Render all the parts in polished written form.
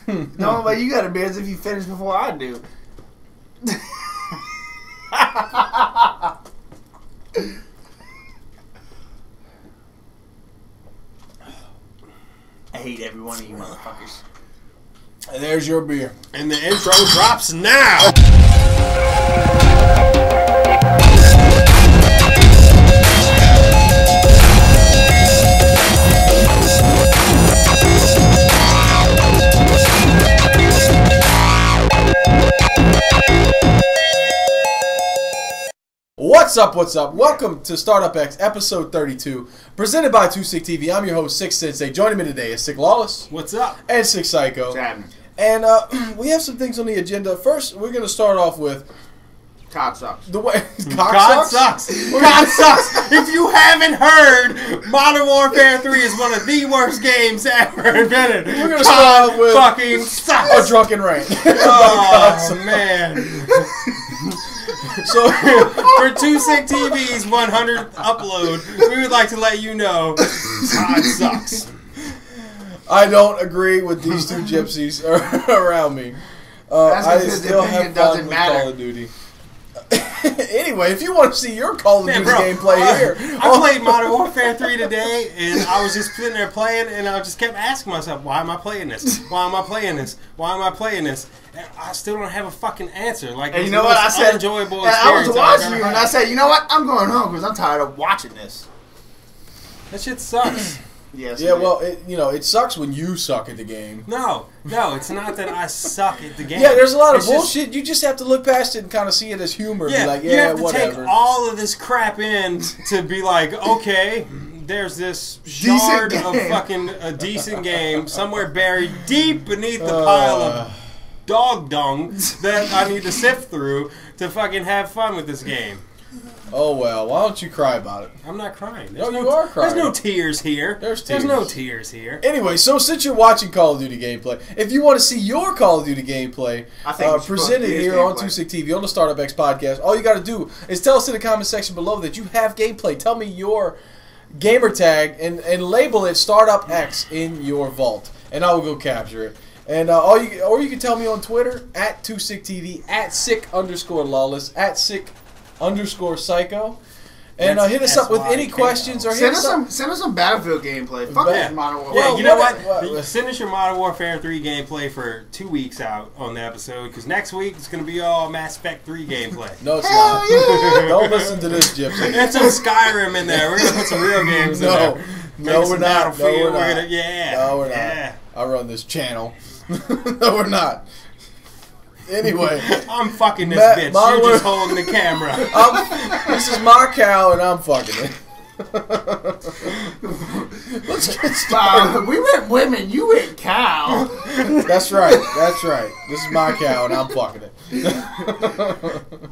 No, but you got a beer as if you finish before I do. I hate every one of you motherfuckers. And there's your beer. And the intro drops now. What's up? Welcome to Startup X, episode 32, presented by 2Sick TV. I'm your host, Sick Sensei. Joining me today is Sick Lawless. What's up? And Sick Psycho. What's happening? And we have some things on the agenda. First, we're going to start off with... Cock sucks. The way... God sucks. God sucks. If you haven't heard, Modern Warfare 3 is one of the worst games ever invented. We're going to start off with... fucking sucks. A drunken rant. Oh, man. So, for 2Sick TV's 100th upload, we would like to let you know God sucks. I don't agree with these two gypsies around me. I still have fun with Call of Duty. Anyway, if you want to see your Call of Duty gameplay here. I played Modern Warfare 3 today, and I was just sitting there playing, and I just kept asking myself, why am I playing this? Why am I playing this? Why am I playing this? And I still don't have a fucking answer. Like, and you know what I said? Unenjoyable and I was watching you, had. and I said, you know what? I'm going home because I'm tired of watching this. That shit sucks. Yes. Yeah, well, it sucks when you suck at the game. No, it's not that I suck at the game. Yeah, there's a lot of bullshit. You just have to look past it and kind of see it as humor. Yeah, be like, you have to whatever. take all of this crap in to be like, okay, there's this shard of fucking a decent game somewhere buried deep beneath the pile of dog dung that I need to sift through to fucking have fun with this game. Oh, well, why don't you cry about it? I'm not crying. No, you are crying. There's no tears here. There's no tears here. Anyway, so since you're watching Call of Duty gameplay, if you want to see your Call of Duty gameplay presented here on 2Sick TV on the Startup X podcast, all you got to do is tell us in the comment section below that you have gameplay. Tell me your gamer tag and label it Startup X in your vault, and I will go capture it. And or you can tell me on Twitter at 2Sick TV, at Sick_Lawless, at Sick_Psycho, and hit us up with any questions or send us some Battlefield gameplay. Fuck that Modern Warfare. Yeah, you know what? Send us your Modern Warfare 3 gameplay for 2 weeks out on the episode, because next week it's going to be all Mass Effect 3 gameplay. No, it's not. Yeah. Don't listen to this, Gypsy. There's some Skyrim in there. We're going to put some real games in there. No, we're not. No, we're not. No, we're not. I run this channel. No, we're not. Anyway, I'm fucking this bitch. You're just holding the camera. This is my cow, and I'm fucking it. Let's get started. We went women. You went cow. That's right. This is my cow, and I'm fucking it.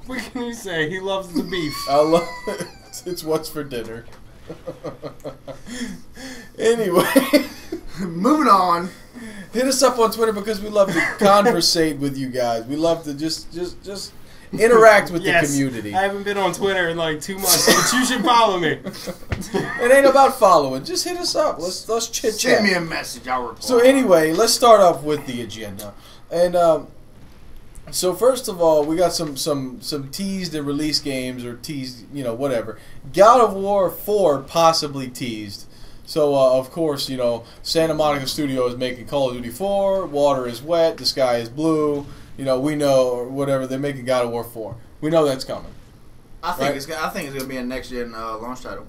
What can you say? He loves the beef. I love it. It's what's for dinner. Anyway, moving on. Hit us up on Twitter because we love to conversate with you guys. We love to just interact with the community. I haven't been on Twitter in like 2 months, but you should follow me. It ain't about following. Just hit us up. Let's chit chat. Send me a message. I'll reply. So anyway, let's start off with the agenda. And so first of all, we got some teased and released games, or teased, whatever. God of War 4 possibly teased. So, of course, Santa Monica Studio is making Call of Duty 4, water is wet, the sky is blue, we know, or whatever, they're making God of War 4. We know that's coming. I think it's going to be a next-gen launch title.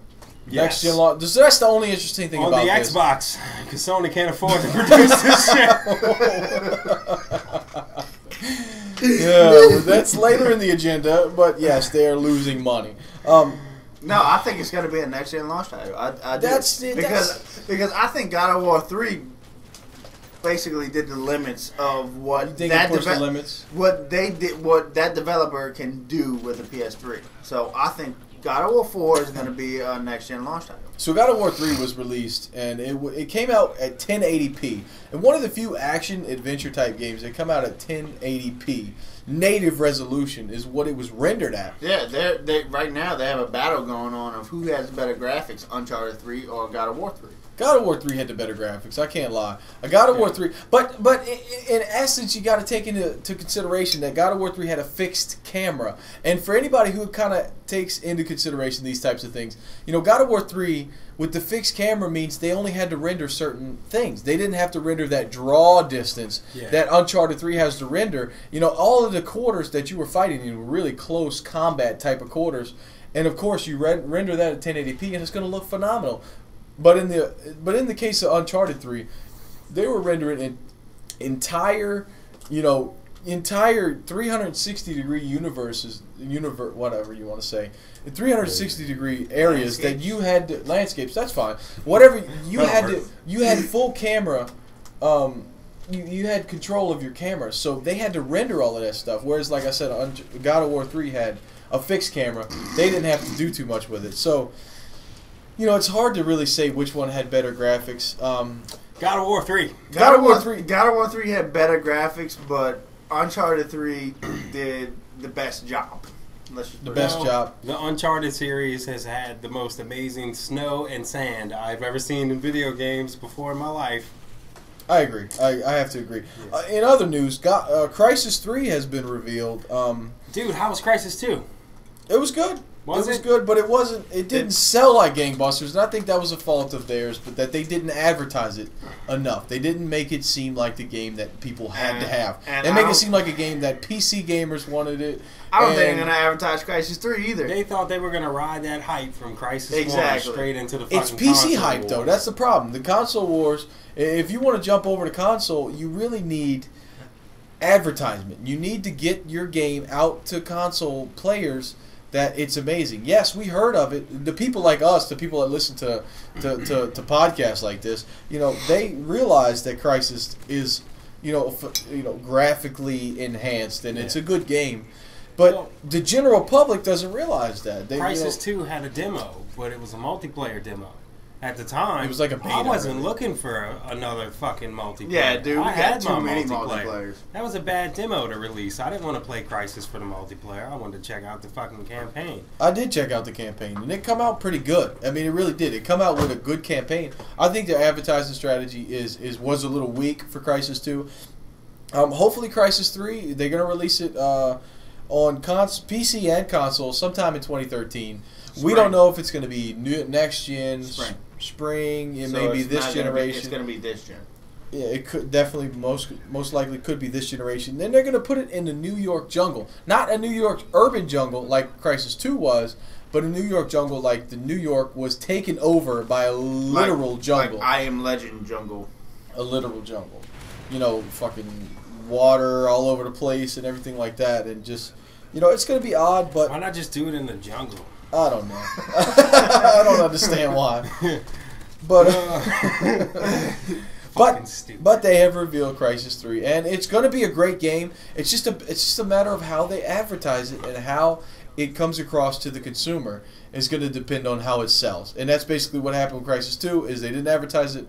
Yes. Next-gen launch. So that's the only interesting thing about this. On the Xbox, because Sony can't afford to produce this shit. Yeah, that's later in the agenda, but yes, they are losing money. No, I think it's going to be a next-gen launch title. I do. Because I think God of War 3 basically did the limits of what what they did, what that developer can do with the PS3. So I think God of War 4 is going to be a next-gen launch title. So God of War 3 was released, and it came out at 1080p. And one of the few action-adventure type games that come out at 1080p. Native resolution is what it was rendered at. Yeah, they right now they have a battle going on of who has better graphics, Uncharted 3 or God of War 3. God of War 3 had the better graphics. I can't lie. God of War 3, but in essence, you got to take into consideration that God of War 3 had a fixed camera. And for anybody who kind of takes into consideration these types of things, you know, God of War 3 with the fixed camera means they only had to render certain things. They didn't have to render that draw distance that Uncharted 3 has to render. You know, all of the quarters that you were fighting in really close combat type of quarters. And of course, you render that at 1080p, and it's going to look phenomenal. But in the case of Uncharted 3, they were rendering entire 360-degree universes, whatever you want to say, 360-degree areas that you had to, landscapes. That's fine. Whatever you had full camera. You had control of your camera, so they had to render all of that stuff. Whereas, like I said, God of War 3 had a fixed camera. They didn't have to do too much with it. So, you know, it's hard to really say which one had better graphics. God of War 3. God of War 3 had better graphics, but Uncharted 3 did the best job. The best job. The Uncharted series has had the most amazing snow and sand I've ever seen in video games before in my life. I agree. I have to agree. Yes. In other news, Crysis 3 has been revealed. Dude, how was Crysis 2? It was good. It was good, but it didn't sell like gangbusters, and I think that was a fault of theirs, but that they didn't advertise it enough. They didn't make it seem like the game that people had to have. They make it seem like a game that PC gamers wanted it. I don't think they're going to advertise Crysis 3 either. They thought they were going to ride that hype from Crysis 1 straight into the fucking It's PC hype, wars. though. That's the problem. The console wars, if you want to jump over to console, you really need advertisement. You need to get your game out to console players that it's amazing. Yes, we heard of it. The people like us, the people that listen to podcasts like this, you know, they realize that Crysis is, graphically enhanced and it's a good game. But the general public doesn't realize that. Crysis 2 had a demo, but it was a multiplayer demo. At the time, it was like a beta. I wasn't looking for another fucking multiplayer. Yeah, dude, I had too many multiplayers. That was a bad demo to release. I didn't want to play Crysis for the multiplayer. I wanted to check out the fucking campaign. I did check out the campaign, and it come out pretty good. I mean, it really did. It come out with a good campaign. I think the advertising strategy was a little weak for Crysis 2. Hopefully, Crysis 3, they're going to release it on PC and console sometime in 2013. We don't know if it's going to be next gen, spring. It may be this generation. It's going to be this gen. Yeah, it could definitely most likely could be this generation. Then they're going to put it in the New York jungle, not a New York urban jungle like Crysis 2 was, but a New York jungle like the New York was taken over by a literal jungle. Like I Am Legend jungle. A literal jungle. You know, fucking water all over the place and everything like that, and just it's going to be odd. But why not just do it in the jungle? I don't know. I don't understand why. But but they have revealed Crysis 3, and it's going to be a great game. It's just a matter of how they advertise it and how it comes across to the consumer. It's going to depend on how it sells, and that's basically what happened with Crysis 2. Is they didn't advertise it,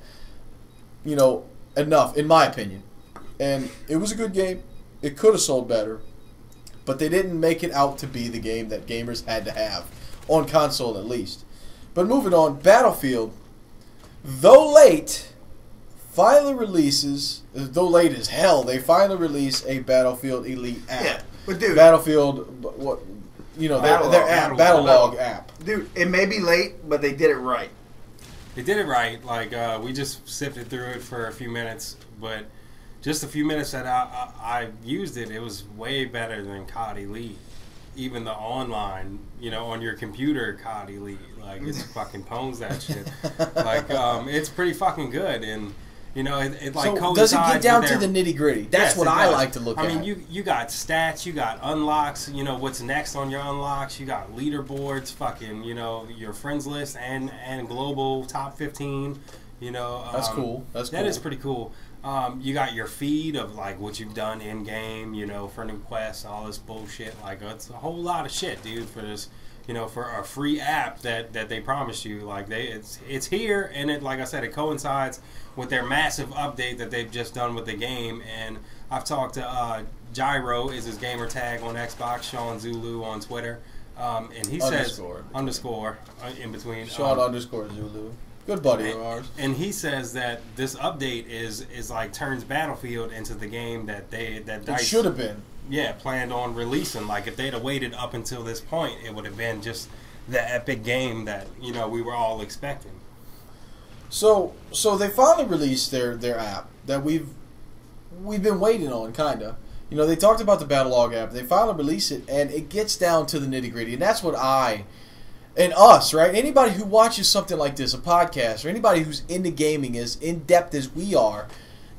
enough, in my opinion. And it was a good game. It could have sold better, but they didn't make it out to be the game that gamers had to have. On console, at least. But moving on, Battlefield, though late, finally releases, though late as hell, they finally release a Battlefield Elite app. Yeah, but dude. Battlefield, their app, Battlelog app. Dude, it may be late, but they did it right. They did it right. Like, we just sifted through it for a few minutes, but just a few minutes that I used it, it was way better than COD Elite. Even the online, on your computer, COD Elite, like it fucking pwns that shit. Like, it's pretty fucking good, and it like so does it get down to the nitty gritty? That's what I like to look at. I mean, you got stats, you got unlocks, what's next on your unlocks, you got leaderboards, fucking, your friends list and global top 15. That's cool. That is pretty cool. You got your feed of like what you've done in game, for new quests, all this bullshit. Like it's a whole lot of shit, dude. For this, for a free app that they promised you. Like it's here, and it, like I said, it coincides with their massive update that they've just done with the game. And I've talked to Gyro is his gamer tag on Xbox, Sean Zulu on Twitter, and he says underscore in between Sean underscore Zulu. Good buddy of ours. And he says that this update is like turns Battlefield into the game that DICE should have been. Yeah, planned on releasing. Like if they'd have waited up until this point, it would have been just the epic game that we were all expecting. So they finally released their app that we've been waiting on, kinda. They talked about the Battlelog app. They finally released it, and it gets down to the nitty gritty, and that's what and us, right? Anybody who watches something like this, a podcast, or anybody who's into gaming as in depth as we are,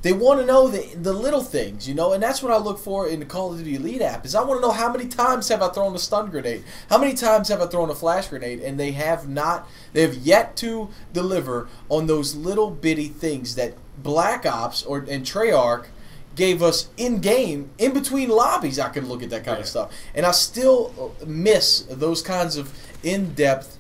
they want to know the little things, and that's what I look for in the Call of Duty Elite app. Is I want to know how many times have I thrown a stun grenade, how many times have I thrown a flash grenade, and they have yet to deliver on those little bitty things that Black Ops and Treyarch gave us in game, in between lobbies. I can look at that kind of stuff, and I still miss those kinds of in-depth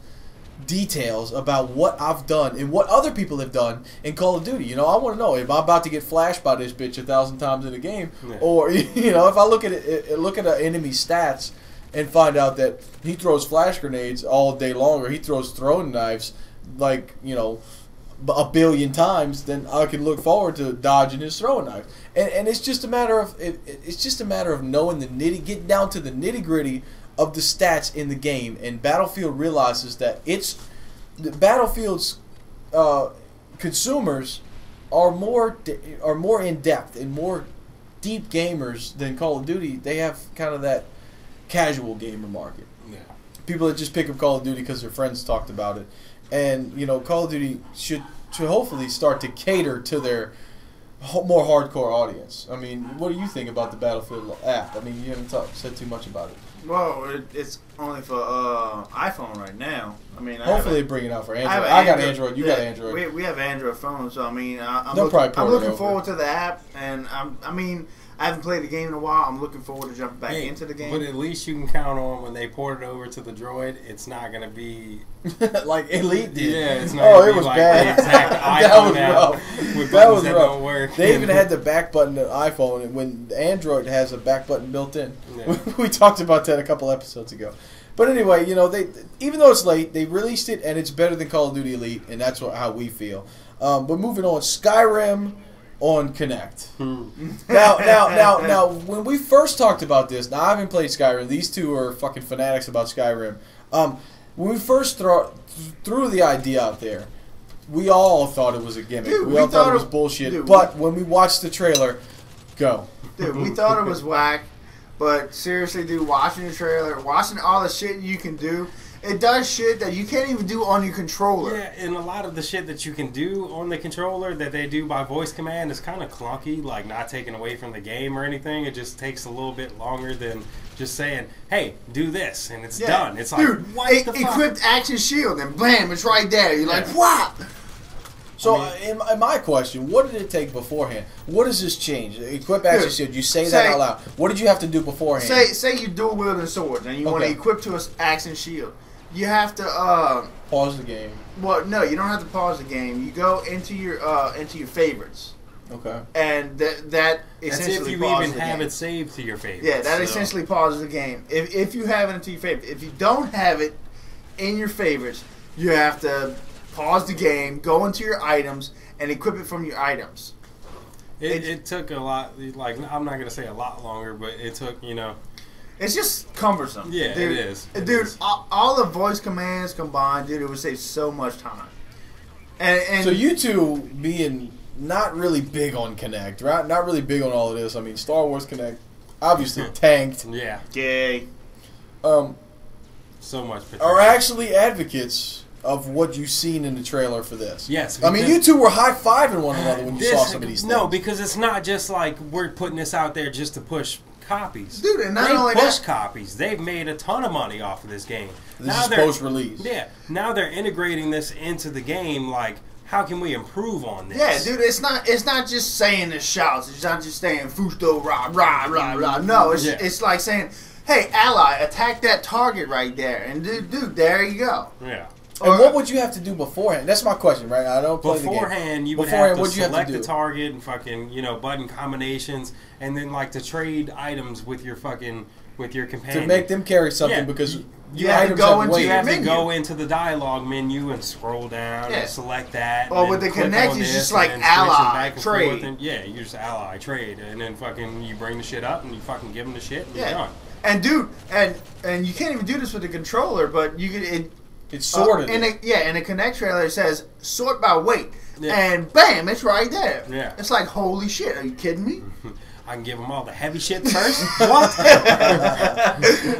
details about what I've done and what other people have done in Call of Duty. I want to know if I'm about to get flashed by this bitch 1,000 times in a game, or if I look at an enemy's stats and find out that he throws flash grenades all day long, or he throws throwing knives like a billion times, then I can look forward to dodging his throwing knife. And it's just a matter of knowing getting down to the nitty gritty of the stats in the game, and Battlefield realizes that Battlefield's consumers are more in depth and more deep gamers than Call of Duty. They have kind of that casual gamer market. Yeah. People that just pick up Call of Duty because their friends talked about it, and Call of Duty should hopefully start to cater to their more hardcore audience. I mean, what do you think about the Battlefield app? I mean, you haven't said too much about it. Well, it's only for iPhone right now. I mean, hopefully they bring it out for Android. I got Android. You got Android. We have Android phones, so I mean, I'm looking forward to the app, and I haven't played the game in a while. I'm looking forward to jumping back into the game. But at least you can count on when they port it over to the Droid, it's not going to be like Elite did. Yeah, it's not going to be like bad. the exact iPhone app with buttons that don't work. They even had the back button on iPhone, and when Android has a back button built in. Yeah. We talked about that a couple episodes ago. But anyway, they even though it's late, they released it, and it's better than Call of Duty Elite, and that's how we feel. But moving on, Skyrim on Kinect. Now, when we first talked about this, now I haven't played Skyrim. These two are fucking fanatics about Skyrim. When we first threw the idea out there, we all thought it was a gimmick. Dude, we all thought it was bullshit. Dude, but when we watched the trailer, we thought it was whack. But seriously, dude, watching the trailer, watching all the shit you can do, it does shit that you can't even do on your controller. Yeah, and a lot of the shit that you can do on the controller that they do by voice command is kind of clunky, like not taken away from the game or anything. It just takes a little bit longer than just saying, hey, do this, and it's done. It's like, dude, what the fuck? Equipped action shield, and blam, it's right there. You're like, what? So, in my question, what did it take beforehand? What does this change? Equip action shield. You say that out loud. What did you have to do beforehand? Say you dual wielding swords and you want to equip to an action shield. You have to pause the game. Well, no, you don't have to pause the game. You go into your favorites. Okay. And that essentially if you even have it saved to your favorites. Yeah, that essentially pauses the game. If you have it into your favorites. If you don't have it in your favorites, you have to pause the game, go into your items, and equip it from your items. It took a lot. Like, I'm not gonna say a lot longer, but it took It's just cumbersome. Yeah, dude, it is. Dude, all the voice commands combined, dude, it would save so much time. And so you two being not really big on Kinect, right? Not really big on all of this. I mean, Star Wars Kinect obviously tanked. Yeah. Gay. So much potential. Are actually advocates of what you've seen in the trailer for this. Yes. I mean, you two were high-fiving one another when you saw some of these things. No, because it's not just like we're putting this out there just to push copies. Dude, and not only that, copies. They've made a ton of money off of this game. This is post-release. Yeah. Now they're integrating this into the game. Like, how can we improve on this? Yeah, dude, it's not just saying the shouts. It's not just saying "Fusto rah rah rah rah." No, it's like saying, "Hey, ally, attack that target right there," and dude, there you go. Yeah. And what would you have to do beforehand? That's my question, right? I don't play beforehand. The game. You would have to select the target and fucking button combinations, and then like to trade items with your companion to make them carry something because You have to go into the dialogue menu and scroll down and select that. Or with the Kinect, it's just like ally trade. You just ally trade, and then fucking you bring the shit up and you fucking give them the shit and you're done. And dude, and you can't even do this with the controller, but you can. It's sorted. In a Kinect trailer it says sort by weight, and bam, it's right there. Yeah, it's like holy shit. Are you kidding me? I can give them all the heavy shit first. What?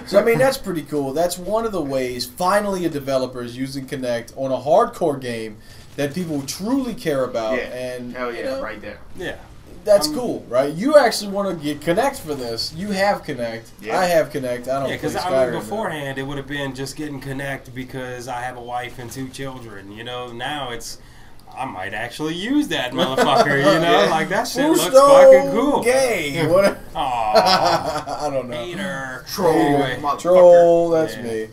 So I mean, that's pretty cool. That's one of the ways finally a developer is using Kinect on a hardcore game that people truly care about. Yeah. And hell yeah, right there. Yeah. That's cool, right? You actually want to get Kinect for this. You have Kinect. Yeah. I have Kinect. I don't. Yeah, because beforehand it would have been just getting Kinect because I have a wife and 2 children. You know, now it's. I might actually use that motherfucker, you know? Like, that shit looks fucking cool. Gay. What? I don't know. Hater. Troll. Anyway. Troll, that's me.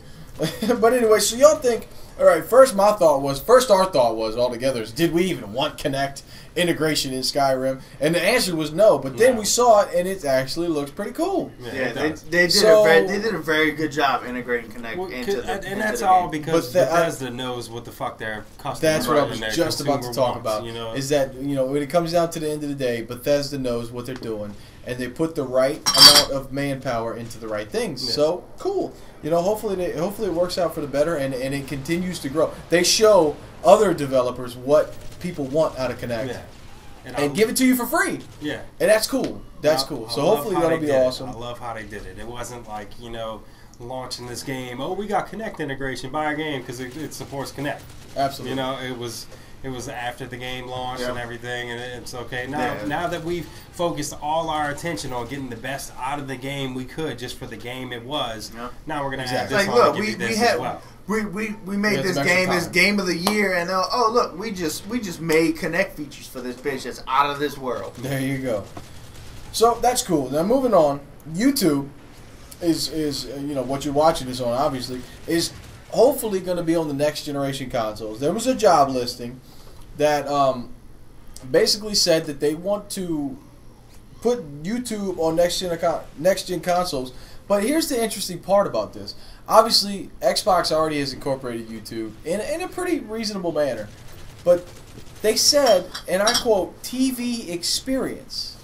But anyway, so y'all think, all right, first our thought was altogether is, did we even want Kinect integration in Skyrim? And the answer was no, but then we saw it, and it actually looks pretty cool. Yeah, they did a very good job integrating Kinect into the and that's all because Bethesda knows what the fuck their customers. That's what I was just about to talk about. You know? Is that when it comes down to the end of the day, Bethesda knows what they're doing, and they put the right amount of manpower into the right things. Yeah. So cool. Hopefully it works out for the better, and it continues to grow. They show other developers what people want out of Kinect. Yeah. And give it to you for free. Yeah. And that's cool. That's cool. So hopefully that'll be awesome. I love how they did it. It wasn't like, launching this game, we got Kinect integration, buy our game because it supports Kinect. Absolutely. It was after the game launched and everything, and it's okay. Now that we've focused all our attention on getting the best out of the game we could just for the game it was, now we're going to add this on and give you this as well. We made this game as game of the year, and look, we just made Kinect features for this bitch that's out of this world. There you go. So that's cool. Now moving on, YouTube is what you're watching this on, obviously, is hopefully going to be on the next generation consoles. There was a job listing that basically said that they want to put YouTube on next gen consoles. But here's the interesting part about this. Obviously, Xbox already has incorporated YouTube in a pretty reasonable manner. But they said, and I quote, TV experience.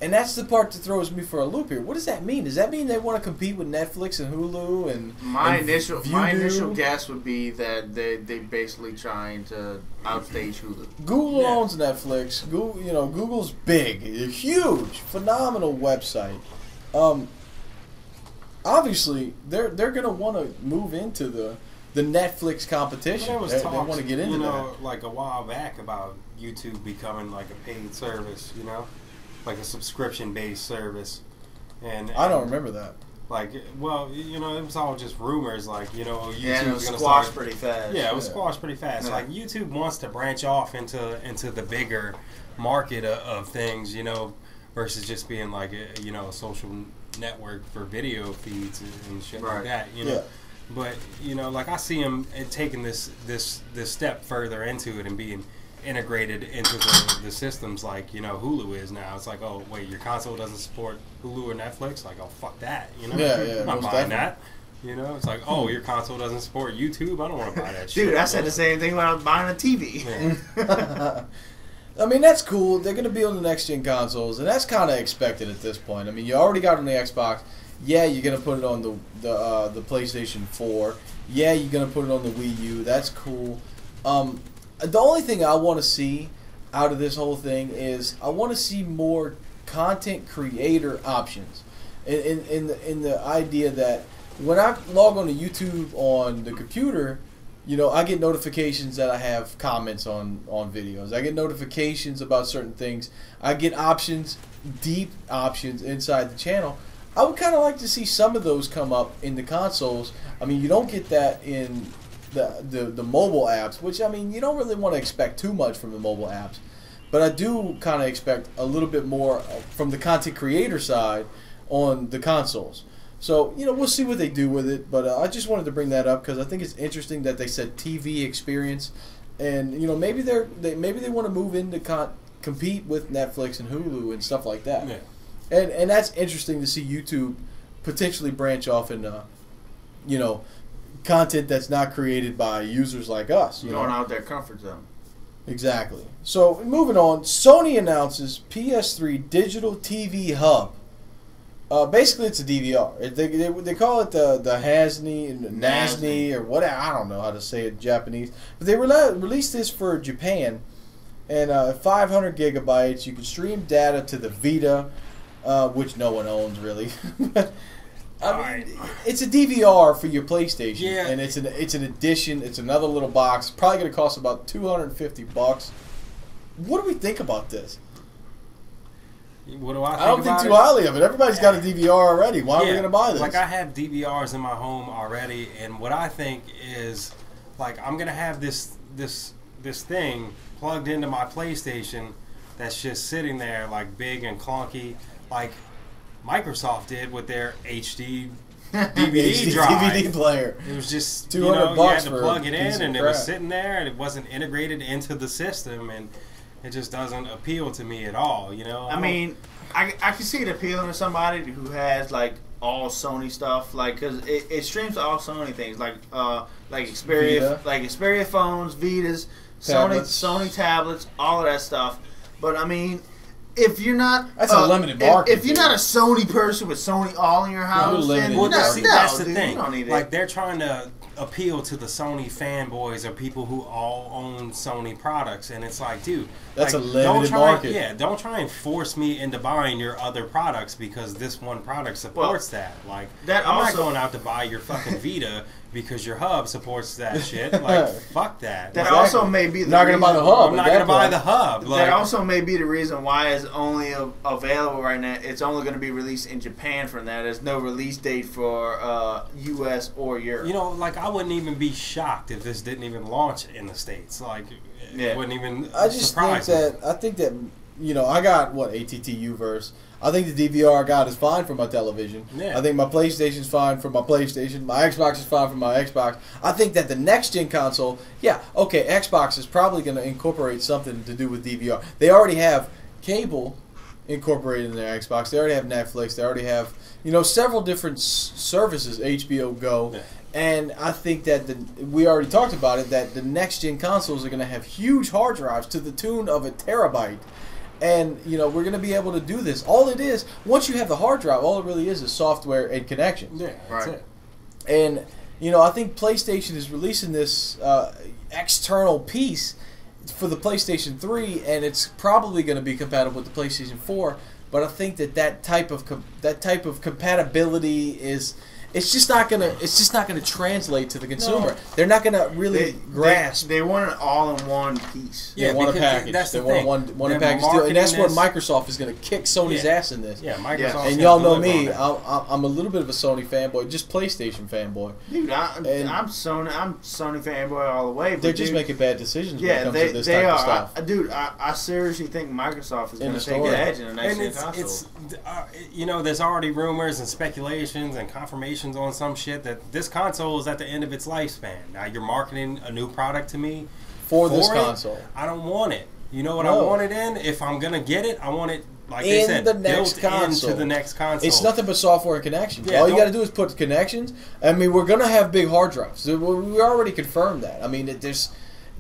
And that's the part that throws me for a loop here. What does that mean? Does that mean they want to compete with Netflix and Hulu and my initial guess would be that they basically trying to outstage Hulu. Google owns Netflix. Google's big, huge, phenomenal website. Obviously, they're going to want to move into the Netflix competition. They want to get into that. Like a while back about YouTube becoming like a paid service, like a subscription-based service. And I don't remember that. Like, it was all just rumors. Like, YouTube it was squashed pretty fast. Yeah, it was squashed pretty fast. Yeah. Like, YouTube wants to branch off into the bigger market of things, versus just being like a social network for video feeds and shit like that. Yeah. But like I see them taking this step further into it and being integrated into the systems like Hulu is now. It's like, oh wait, your console doesn't support Hulu or Netflix? Like, oh fuck that, Yeah, I'm not buying that. It's like, oh, your console doesn't support YouTube? I don't want to buy that shit. Dude, I said the same thing when I was buying a TV. Yeah. I mean, that's cool. They're going to be on the next-gen consoles, and that's kind of expected at this point. I mean, you already got it on the Xbox. Yeah, you're going to put it on the PlayStation 4. Yeah, you're going to put it on the Wii U. That's cool. The only thing I want to see out of this whole thing is I want to see more content creator options. In the idea that when I log on to YouTube on the computer, I get notifications that I have comments on videos. I get notifications about certain things. I get options, deep options inside the channel. I would kind of like to see some of those come up in the consoles. I mean, you don't get that in the mobile apps, which, I mean, you don't really want to expect too much from the mobile apps. But I do kind of expect a little bit more from the content creator side on the consoles. So, we'll see what they do with it, but I just wanted to bring that up because I think it's interesting that they said TV experience, and maybe they want to move into compete with Netflix and Hulu and stuff like that. Yeah. And that's interesting to see YouTube potentially branch off and content that's not created by users like us. You know, going out their comfort zone. Exactly. So moving on, Sony announces PS3 digital TV hub. Basically, it's a DVR. They call it the NASNI or whatever. I don't know how to say it in Japanese. But they released this for Japan, and 500 gigabytes. You can stream data to the Vita, which no one owns really. I mean, it's a DVR for your PlayStation, and it's an addition. It's another little box. Probably going to cost about $250. What do we think about this? What do I think? I don't think too highly of it. Everybody's got a DVR already. Why are we going to buy this? Like, I have DVRs in my home already, and what I think is, like, I'm going to have this thing plugged into my PlayStation that's just sitting there, like, big and clunky, like Microsoft did with their HD DVD drive. DVD player. It was just $200 you had to for plug it in, and crap. it was sitting there, and it wasn't integrated into the system, and it just doesn't appeal to me at all. You know. I mean, I can see it appealing to somebody who has like all Sony stuff, like because it streams to all Sony things, like Xperia, Xperia phones, Vitas, Sony tablets, all of that stuff. But I mean, if you're not a limited market. If you're not a Sony person with Sony all in your house, then that's the thing. You don't need it. Like, they're trying to appeal to the Sony fanboys or people who all own Sony products, and it's like, dude, that's like, a limited market. Yeah, don't try and force me into buying your other products because this one product supports that. Like, I'm not going out to buy your fucking Vita because your hub supports that shit. Like, fuck that. That also may be the not going to buy the hub. I'm not going to buy the hub. Like, that also may be the reason why it's only available right now. It's only going to be released in Japan from that. There's no release date for U.S. or Europe. You know, like, I wouldn't even be shocked if this didn't even launch in the States. Like, it wouldn't even surprise me. I think that, you know, I got, ATT Uverse. I think the DVR I got is fine for my television. Yeah. I think my PlayStation's fine for my PlayStation. My Xbox is fine for my Xbox. I think that the next-gen console, Xbox is probably going to incorporate something to do with DVR. They already have cable incorporated in their Xbox. They already have Netflix. They already have, several different services, HBO Go. Yeah. And I think that we already talked about it, that the next-gen consoles are going to have huge hard drives to the tune of 1 terabyte. And, we're going to be able to do this. All it is, once you have the hard drive, all it really is software and connections. Yeah, that's it. And, I think PlayStation is releasing this external piece for the PlayStation 3, and it's probably going to be compatible with the PlayStation 4. But I think that type of compatibility is... It's just not gonna translate to the consumer. No. They're not gonna really grasp. They want an all-in-one piece. They want a package. That's the thing. One package deal, and that's where Microsoft is gonna kick Sony's ass in this. Yeah, Microsoft. And y'all know me. I'm a little bit of a Sony fanboy, just PlayStation fanboy. Dude, I'm Sony fanboy all the way. But they're just making bad decisions when it comes to this type of stuff. I seriously think Microsoft is gonna take the edge in the next console. There's already rumors and speculations and confirmations on some shit that this console is at the end of its lifespan. Now you're marketing a new product to me for this console. I don't want it. You know what I want it in? If I'm gonna get it, I want it like they said, built into the next console. It's nothing but software and connections. All you got to do is put connections. I mean, we're gonna have big hard drives. We already confirmed that. I mean, there's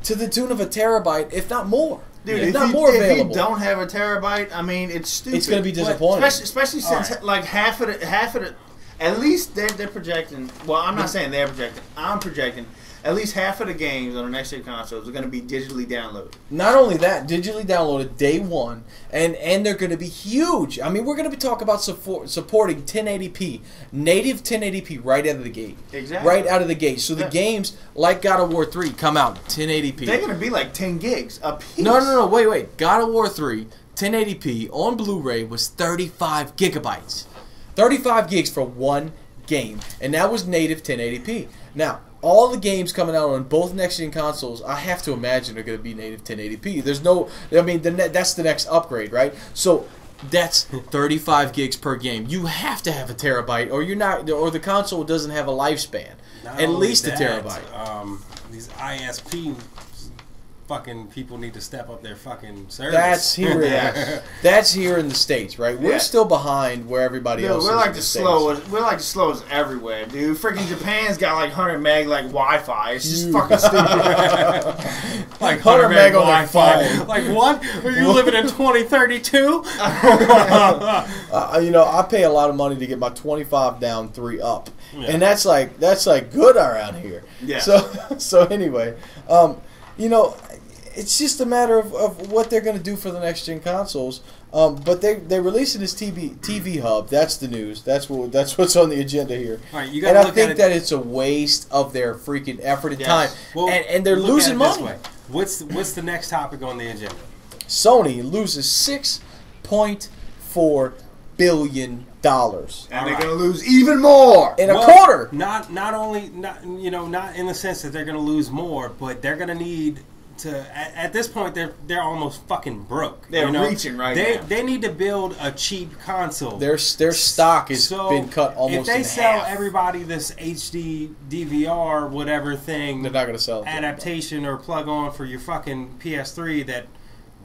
to the tune of 1 terabyte, if not more. Dude, if you don't have 1 terabyte, I mean, it's stupid. It's gonna be disappointing, especially since like half of it. At least they're projecting. Well, I'm not saying they're projecting. I'm projecting. At least half of the games on the next gen consoles are going to be digitally downloaded. Not only that, digitally downloaded day one, and they're going to be huge. I mean, we're going to be talking about supporting 1080p, native 1080p right out of the gate. Exactly. Right out of the gate. So the games like God of War 3 come out 1080p. They're going to be like 10 gigs a piece. No, wait. God of War 3, 1080p on Blu-ray was 35 gigabytes. 35 gigs for one game, and that was native 1080p. Now, all the games coming out on both next-gen consoles, I have to imagine are going to be native 1080p. There's no, I mean, that's the next upgrade, right? So that's 35 gigs per game. You have to have 1 terabyte, or you're not, or the console doesn't have a lifespan. At least 1 terabyte. These ISP fucking people need to step up their fucking service. That's here. That's here in the States, right? We're still behind where everybody else is. We're like the slowest everywhere, dude. Freaking Japan's got like 100 meg like Wi-Fi. It's just fucking stupid. Like 100 meg on Wi-Fi. Like what? Are you living in 2032? You know, I pay a lot of money to get my 25 down, 3 up, and that's like good around here. Yeah. So anyway, you know, it's just a matter of what they're going to do for the next gen consoles. But they're releasing this TV hub. That's the news. That's what's on the agenda here. All right, you gotta I think that it's a waste of their freaking effort and time. Well, and they're losing money. What's the next topic on the agenda? Sony loses $6.4 billion. And they're going to lose even more in a quarter. Not in the sense that they're going to lose more, but they're going to need to. At this point, they're almost fucking broke. They're reaching right now. They need to build a cheap console. Their stock has been cut almost in half. If they sell everybody this HD DVR whatever thing, they're not going to sell it adaptation or plug on for your fucking PS3 that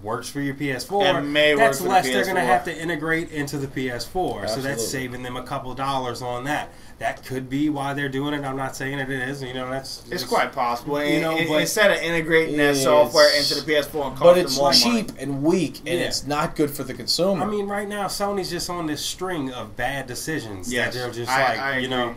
works for your PS4. That's less they're going to have to integrate into the PS4. Absolutely. So that's saving them a couple $dollars on that. That could be why they're doing it. I'm not saying it is. You know, it's quite possible. You know, but instead of integrating that software into the PS4 and but it's cheap and weak, and it's not good for the consumer. I mean, right now Sony's just on this string of bad decisions that they're just you know.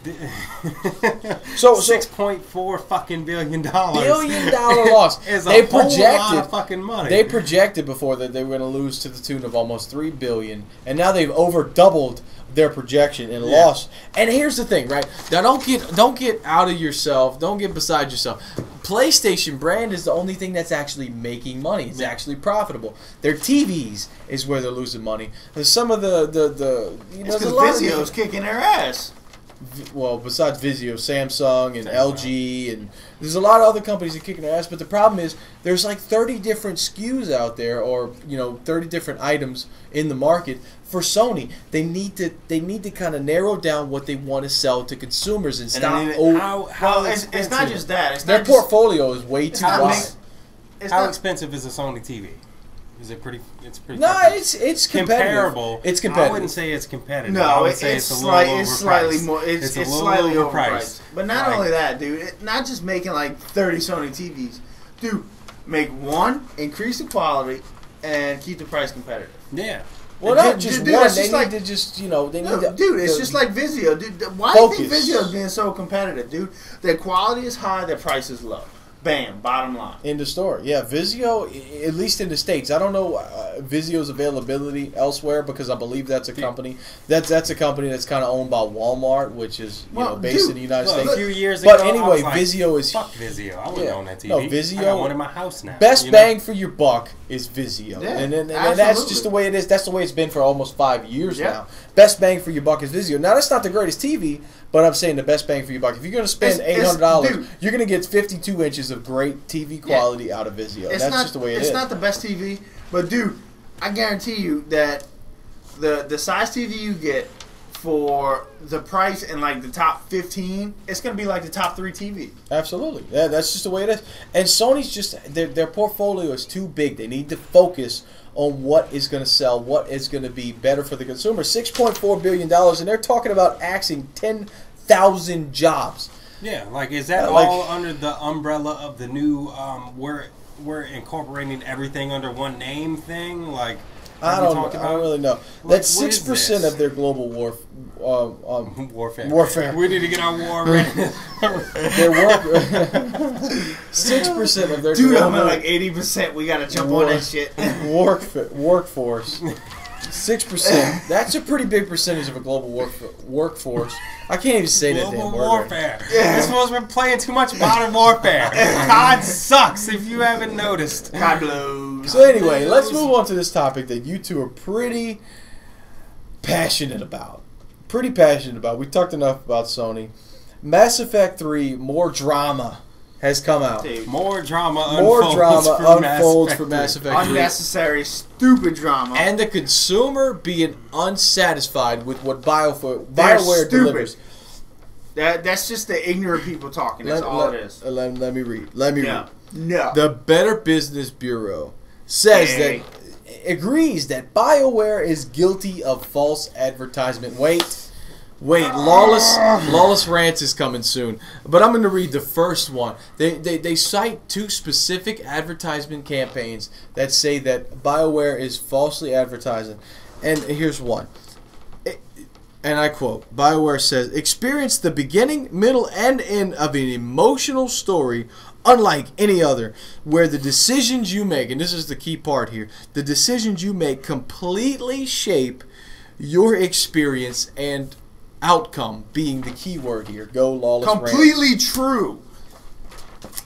So $6.4 fucking billion loss. Is a whole lot of fucking money. They projected before that they were going to lose to the tune of almost $3 billion, and now they've over doubled their projection and loss. And here's the thing, right? Now don't get out of yourself. Don't get beside yourself. PlayStation brand is the only thing that's actually making money. It's actually profitable. Their TVs is where they're losing money. Some of the you know, because Vizio's kicking their ass. Well, besides Vizio, Samsung and LG, and there's a lot of other companies that are kicking their ass. But the problem is, there's like 30 different SKUs out there, or 30 different items in the market. For Sony, they need to kind of narrow down what they want to sell to consumers and stop. It's not just that. Their portfolio is way too wide. How expensive is a Sony TV? Is it pretty? It's pretty. No, it's comparable. It's competitive. I wouldn't say it's competitive. No, I would say it's slightly more. It's slightly overpriced. But not only that, dude. Not just making like 30 Sony TVs. Dude, make one, increase the quality, and keep the price competitive. Yeah. Well, not just one. They need to just, they need to... Dude, it's just like Vizio. Dude, why do you think Vizio is being so competitive, dude? Their quality is high, their price is low. Bam, bottom line. In the store. Yeah, Vizio, at least in the States. I don't know Vizio's availability elsewhere because I believe that's a company. That's a company that's kind of owned by Walmart, which is based in the United States. A few years ago, but anyway, Vizio is... Fuck Vizio. I wouldn't own that TV. No, Vizio... I got one in my house now. Best bang for your buck is Vizio. Yeah, and that's just the way it is. That's the way it's been for almost 5 years now. Best bang for your buck is Vizio. Now, that's not the greatest TV, but I'm saying the best bang for your buck. If you're going to spend $800, you're going to get 52 inches of great TV quality out of Vizio. That's just the way it is. It's not the best TV, but dude, I guarantee you that the size TV you get for the price in like the top 15, it's going to be like the top 3 TV. Absolutely. Yeah, that's just the way it is. And Sony's just, their portfolio is too big. They need to focus on what is going to sell, what is going to be better for the consumer. $6.4 billion, and they're talking about axing 10,000 jobs. Yeah, like, is that all under the umbrella of the new, we're incorporating everything under one name thing? Like, I don't really know. That's 6% of their global warfare. We need to get our war ready. 6% of their dude, I'm at like 80%. We gotta jump on that shit. Workforce. 6%. That's a pretty big percentage of a global workforce. I can't even say that damn word. Global warfare. Yeah. This one's been playing too much Modern Warfare. COD sucks if you haven't noticed. COD blows. So anyway, let's move on to this topic that you two are pretty passionate about. We talked enough about Sony. Mass Effect 3, more drama has come out. Dude, more drama unfolds for Mass Effect 3. Unnecessary, stupid drama. And the consumer being unsatisfied with what BioWare delivers. That's just the ignorant people talking. That's all it is. Let me read. No. The Better Business Bureau says agrees that BioWare is guilty of false advertisement. Wait, Lawless Rants is coming soon. But I'm going to read the first one. They cite 2 specific advertisement campaigns that say that BioWare is falsely advertising. And here's one. And I quote, BioWare says, experience the beginning, middle, and end of an emotional story unlike any other, where the decisions you make, and this is the key part here, the decisions you make completely shape your experience and outcome, being the key word here. Go Lawless Completely Rant. True.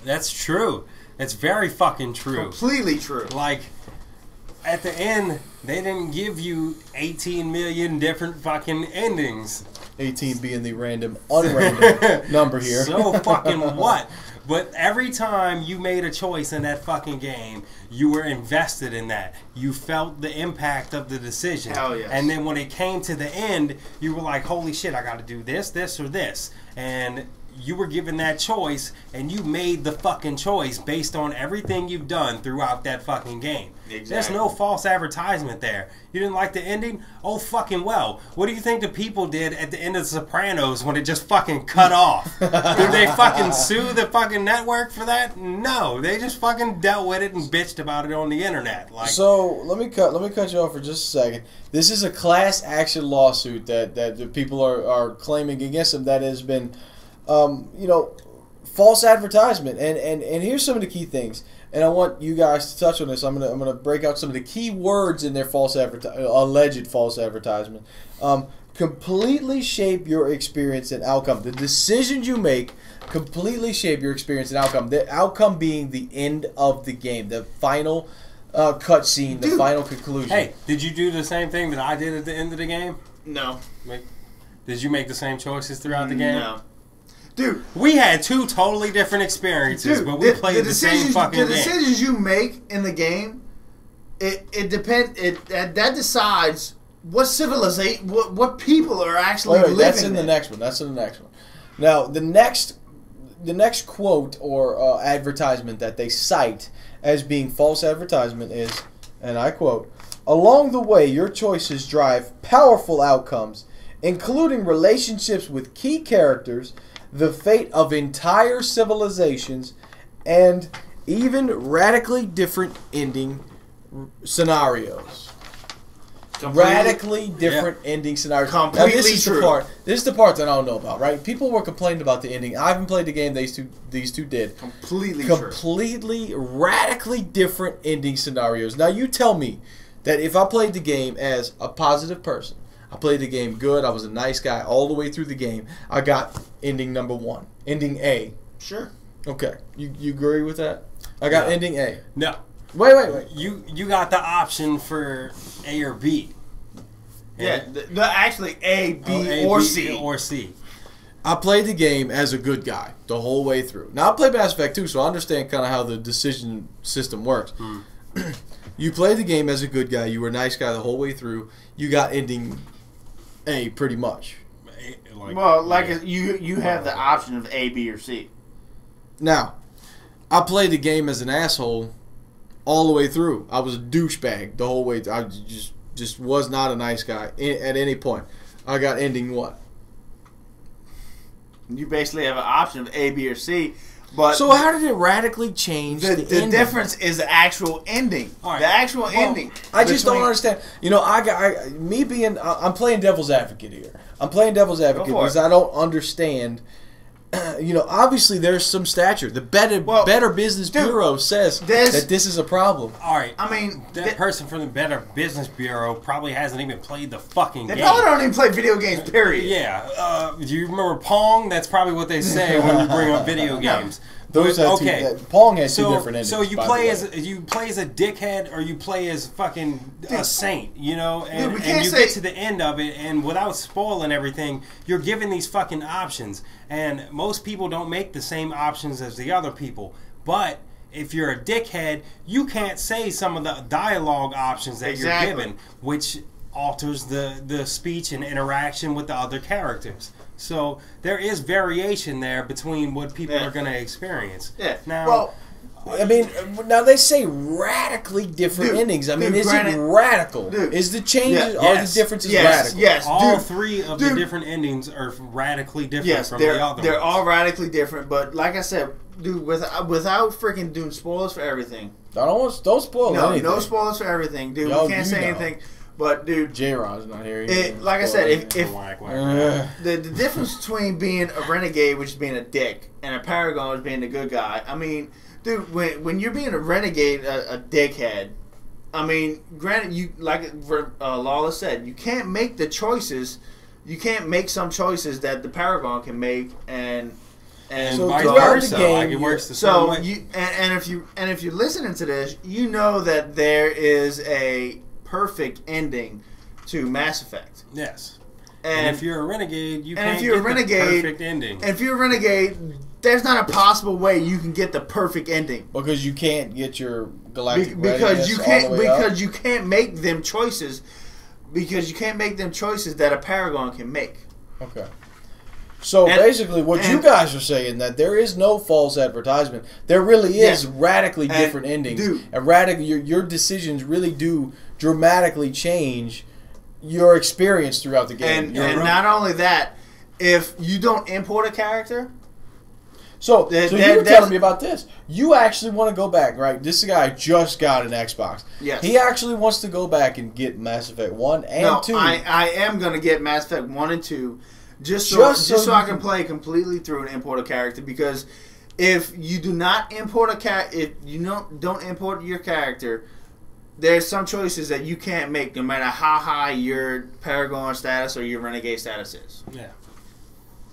That's true. It's very fucking true. Completely true. Like, at the end, they didn't give you 18 million different fucking endings. 18 being the unrandom number here. So fucking what? But every time you made a choice in that fucking game, you were invested in that. You felt the impact of the decision. Hell yes. And then when it came to the end, you were like, holy shit, I got to do this, this, or this. And you were given that choice, and you made the fucking choice based on everything you've done throughout that fucking game. Exactly. There's no false advertisement there. You didn't like the ending? Oh, fucking well. What do you think the people did at the end of The Sopranos when it just fucking cut off? Did they fucking sue the fucking network for that? No. They just fucking dealt with it and bitched about it on the internet. Like, so let me cut you off for just a second. This is a class action lawsuit that the people are claiming against them that has been false advertisement, and here's some of the key things, and I want you guys to touch on this. I'm gonna break out some of the key words in their alleged false advertisement. Completely shape your experience and outcome. The decisions you make completely shape your experience and outcome. The outcome being the end of the game, the final cutscene, the final conclusion. Hey, did you do the same thing that I did at the end of the game? No. Did you make the same choices throughout the game? No. Dude, we had 2 totally different experiences, but we played the same fucking game. The decisions you make in the game, it depends. That decides what civilization, what people are actually living. That's in the next one. That's in the next one. Now, the next quote or advertisement that they cite as being false advertisement is, and I quote, "Along the way, your choices drive powerful outcomes, including relationships with key characters, the fate of entire civilizations, and even radically different ending scenarios." Radically different ending scenarios. Completely now, this is true. This is the part that I don't know about, right? People were complaining about the ending. I haven't played the game. These two did. Completely, radically different ending scenarios. Now, you tell me that if I played the game as a positive person, I played the game good, I was a nice guy all the way through the game, I got ending number 1. Ending A. Sure. Okay. You agree with that? I got ending A. No. Wait. You got the option for A or B. Yeah, actually A, B, or C. Or C. I played the game as a good guy the whole way through. Now, I played Mass Effect 2, so I understand kind of how the decision system works. You played the game as a good guy. You were a nice guy the whole way through. You got ending A, pretty much. You have the option of A, B, or C. Now, I played the game as an asshole all the way through. I was a douchebag the whole way through. I just was not a nice guy at any point. I got ending what? You basically have an option of A, B, or C. But so how did it radically change the ending? The difference is the actual ending. Right. The actual ending. I just don't understand. You know, I'm playing devil's advocate here. I'm playing devil's advocate because I don't understand. You know, obviously there's some stature. The Better Business Bureau says that this is a problem. All right. I mean, that person from the Better Business Bureau probably hasn't even played the fucking game. They probably don't even play video games, period. Yeah. Do you remember Pong? That's probably what they say when you bring up video games. Pong has two different endings. So you play as a dickhead, or you play as fucking a saint, you know, and you get to the end of it, and without spoiling everything, you're given these fucking options, and most people don't make the same options as the other people. But if you're a dickhead, you can't say some of the dialogue options that you're given, which alters the speech and interaction with the other characters. So there is variation there between what people are going to experience. Yeah. Now, I mean, now they say radically different endings. I mean, is it radical? Is the changes, are the differences radical? Yes, all three of the different endings are radically different from the other they're all radically different, but like I said, dude, without freaking doing spoilers for everything. Don't spoil anything. No spoilers for everything, dude. We can't say anything. But dude, J-Ron's not here. Like I said, if the difference between being a renegade, which is being a dick, and a paragon, which is being a good guy. I mean, dude, when you're being a renegade, a dickhead. I mean, granted, you like Lawless said, you can't make the choices. You can't make some choices that the paragon can make, and so vice versa. Like it works the same way. If you're listening to this, you know that there is a perfect ending to Mass Effect. Yes. And if you're a renegade, you can't get the perfect ending. And if you're a renegade, there's not a possible way you can get the perfect ending. Because you can't get your galactic because you can't make them choices. Because you can't make them choices that a paragon can make. Okay. So basically, what you guys are saying that there is no false advertisement. There really is radically different endings, and your decisions really do dramatically change your experience throughout the game. And not only that, if you don't import a character, so you were telling me about this. You actually want to go back, right? This guy just got an Xbox. Yes. He actually wants to go back and get Mass Effect 1 and 2. I am going to get Mass Effect 1 and 2. Just so I can play completely through and import a character, because if you do not import if you don't import your character, there's some choices that you can't make no matter how high your paragon status or your renegade status is. Yeah.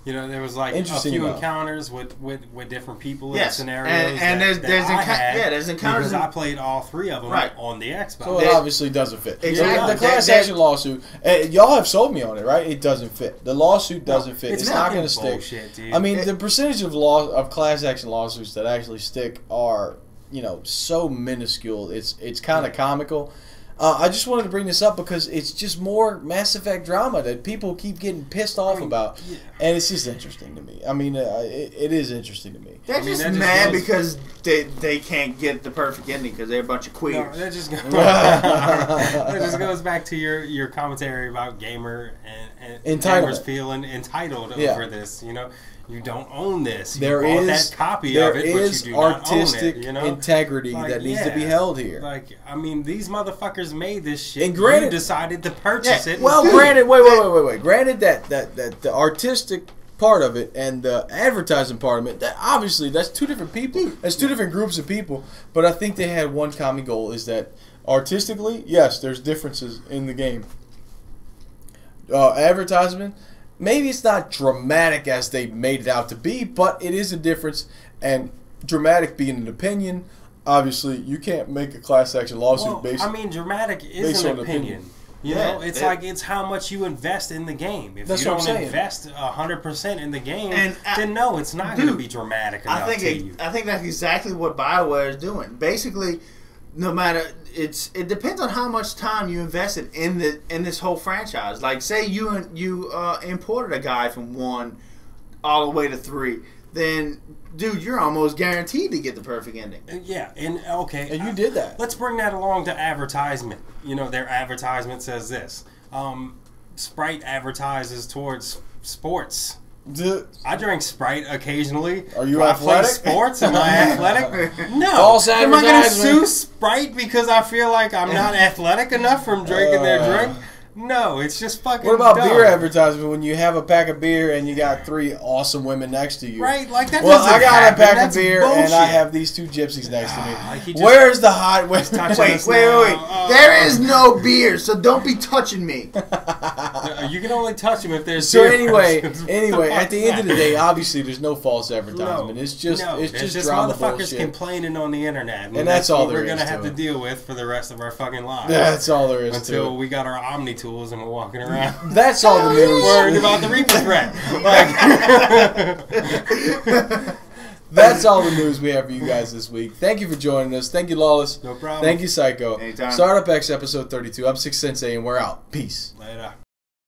You know, there was like a few encounters with different people in scenarios. And there's encounters because I played all three of them on the Xbox. So it obviously doesn't fit. Exactly. The class action lawsuit, y'all have sold me on it, right? It doesn't fit. The lawsuit doesn't fit. It's not going to stick. Dude. I mean, the percentage of class action lawsuits that actually stick are, so minuscule. It's kind of comical. I just wanted to bring this up because it's just more Mass Effect drama that people keep getting pissed off about, and it's just interesting to me. I mean, it is interesting to me. They're just mad because they can't get the perfect ending because they're a bunch of queers. No, that just goes back to your commentary about gamers feeling entitled over this. You don't own this. You bought that copy of it, but you do not own it. There is artistic integrity that needs to be held here. Like, I mean, these motherfuckers made this shit. And granted, you decided to purchase it. Well, granted, wait. Granted that the artistic part of it and the advertising part of it, that obviously that's two different people. That's two different groups of people. But I think they had one common goal: is that artistically, yes, there's differences in the game. Advertisement. Maybe it's not dramatic as they made it out to be, but it is a difference. And dramatic being an opinion, obviously you can't make a class action lawsuit based. I mean, dramatic is an opinion. It's how much you invest in the game. If you don't invest 100% in the game, then no, it's not going to be dramatic enough to you. I think that's exactly what BioWare is doing. Basically, no matter it depends on how much time you invested in this whole franchise. Like, say you imported a guy from 1 all the way to 3, then dude, you're almost guaranteed to get the perfect ending. And you did that. Let's bring that along to advertisement. Their advertisement says this: Sprite advertises towards sports. I drink Sprite occasionally. Are you athletic? I play sports. Am I athletic? No. False Am I going to sue Sprite because I feel like I'm not athletic enough from drinking their drink? No, it's just fucking What about dumb. beer advertisement when you have a pack of beer and you got 3 awesome women next to you? Right, like that I got a pack of beer and I have these 2 gypsies next to me. Where's the hot West? Wait. There is no beer, so don't be touching me. You can only touch them if there's So anyway, at the end of the day, obviously there's no false advertisement. It's just drama motherfuckers bullshit. complaining on the internet. And that's all we're going to have to deal with for the rest of our fucking lives. That's all there is until we got our Omni tools and we're walking around. That's all the news. Worried about the Reaper threat. That's all the news we have for you guys this week. Thank you for joining us. Thank you, Lawless. No problem. Thank you, Psycho. Anytime. Startup X episode 32. I'm Six Sensei, and we're out. Peace. Later.